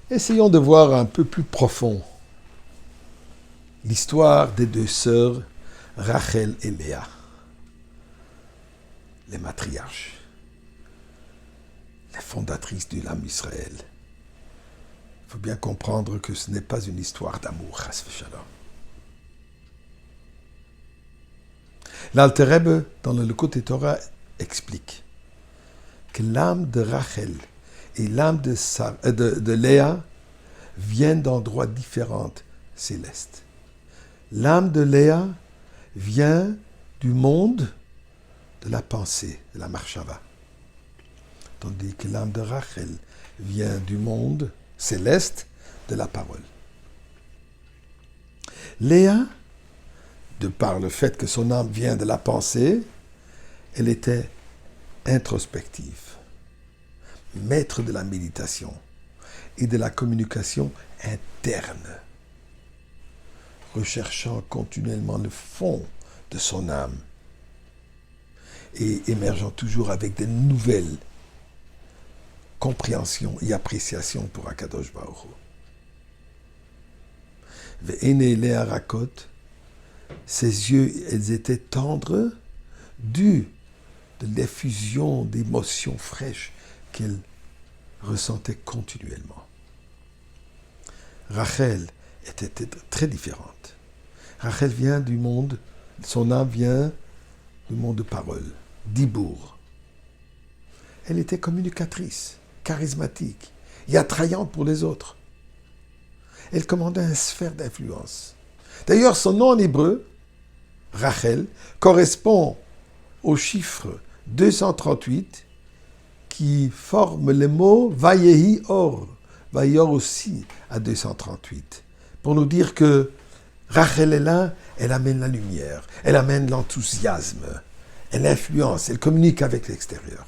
Essayons de voir un peu plus profond l'histoire des deux sœurs, Rachel et Léa, les matriarches, les fondatrices du l'âme Israël. Il faut bien comprendre que ce n'est pas une histoire d'amour, chas v'shalom. L'Alter Rebbe, dans le Likutei Torah, explique que l'âme de Rachel et l'âme de Léa viennent d'endroits différents célestes. L'âme de Léa vient du monde de la pensée, de la marshava, tandis que l'âme de Rachel vient du monde céleste de la parole. Léa, de par le fait que son âme vient de la pensée, elle était introspective, maître de la méditation et de la communication interne, recherchant continuellement le fond de son âme et émergeant toujours avec de nouvelles compréhensions et appréciations pour Akadosh Baruch Hu. Ve'ene Léa Rakot, ses yeux, elles étaient tendres, dû de l'effusion d'émotions fraîches qu'elle ressentait continuellement. Rachel était très différente. Rachel vient du monde, son âme vient du monde de parole, d'Ibour. Elle était communicatrice, charismatique et attrayante pour les autres. Elle commandait une sphère d'influence. D'ailleurs, son nom en hébreu, Rachel, correspond au chiffre 238 qui forme le mot Vayehi Or. Vayehi Or aussi à 238. Pour nous dire que Rachel est là, elle amène la lumière, elle amène l'enthousiasme, elle influence, elle communique avec l'extérieur.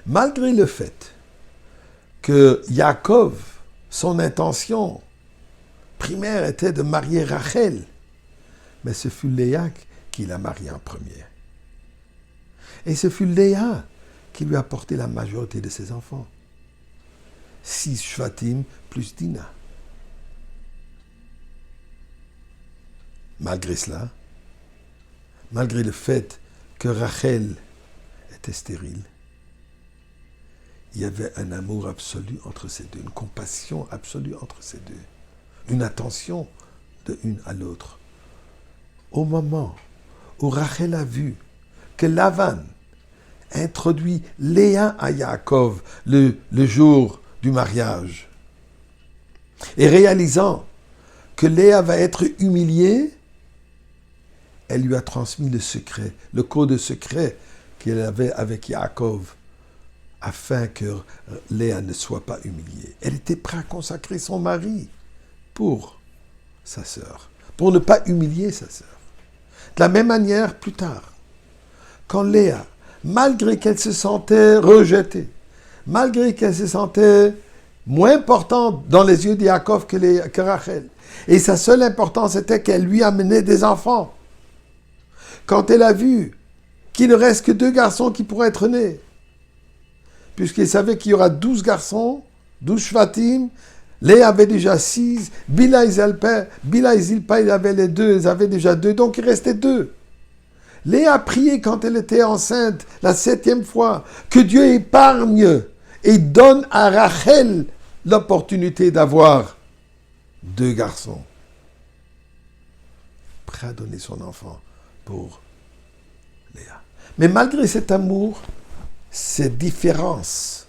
Malgré le fait que Yaakov, son intention primaire était de marier Rachel, mais ce fut Léa qui l'a mariée en premier. Et ce fut Léa qui lui a apporté la majorité de ses enfants. 6 Shvatim plus Dina. Malgré cela, malgré le fait que Rachel était stérile, il y avait un amour absolu entre ces deux, une compassion absolue entre ces deux, une attention de une à l'autre. Au moment où Rachel a vu que Lavan introduit Léa à Yaakov le jour du mariage, et réalisant que Léa va être humiliée, elle lui a transmis le secret, le code secret qu'elle avait avec Yaakov, afin que Léa ne soit pas humiliée. Elle était prête à consacrer son mari pour sa sœur, pour ne pas humilier sa sœur. De la même manière, plus tard, quand Léa, malgré qu'elle se sentait rejetée, malgré qu'elle se sentait moins importante dans les yeux de Yaakov que Rachel, et sa seule importance était qu'elle lui amenait des enfants, quand elle a vu qu'il ne reste que 2 garçons qui pourraient être nés, puisqu'il savait qu'il y aura 12 garçons, 12 Shvatim, Léa avait déjà 6, Bila et Zilpa, il avait les 2, ils avaient déjà 2, donc il restait 2. Léa a prié quand elle était enceinte, la 7e fois, que Dieu épargne et donne à Rachel l'opportunité d'avoir 2 garçons. Prêt à donner son enfant pour Léa. Mais malgré cet amour, ces différences,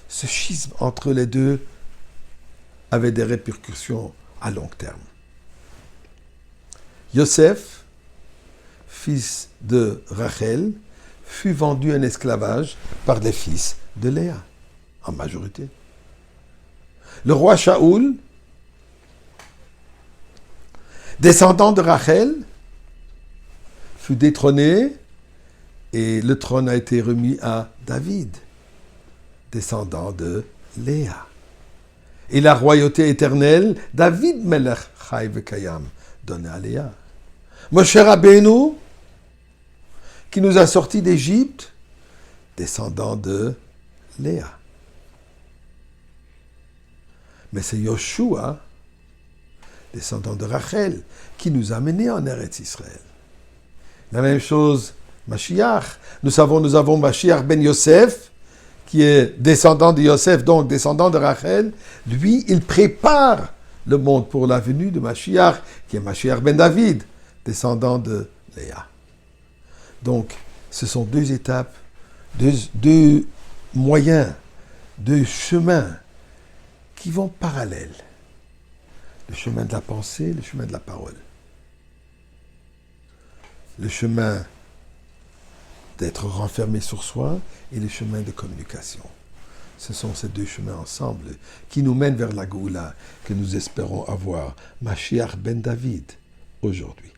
ce schisme entre les deux avait des répercussions à long terme. Yosef, fils de Rachel, fut vendu en esclavage par les fils de Léa, en majorité. Le roi Shaoul, descendant de Rachel, fut détrôné et le trône a été remis à David, descendant de Léa. Et la royauté éternelle, David Melech Chai Vekayam, donnée à Léa. Moshe Rabbeinu, qui nous a sortis d'Égypte, descendant de Léa. Mais c'est Yoshua, descendant de Rachel, qui nous a menés en Eretz Israël. La même chose, Mashiach. Nous avons Mashiach ben Yosef, qui est descendant de Yosef, donc descendant de Rachel. Lui, il prépare le monde pour la venue de Mashiach, qui est Mashiach ben David, descendant de Léa. Donc, ce sont deux étapes, deux moyens, deux chemins qui vont parallèles. Le chemin de la pensée, le chemin de la parole. Le chemin d'être renfermé sur soi et le chemin de communication. Ce sont ces deux chemins ensemble qui nous mènent vers la Goula que nous espérons avoir, Mashiach ben David, aujourd'hui.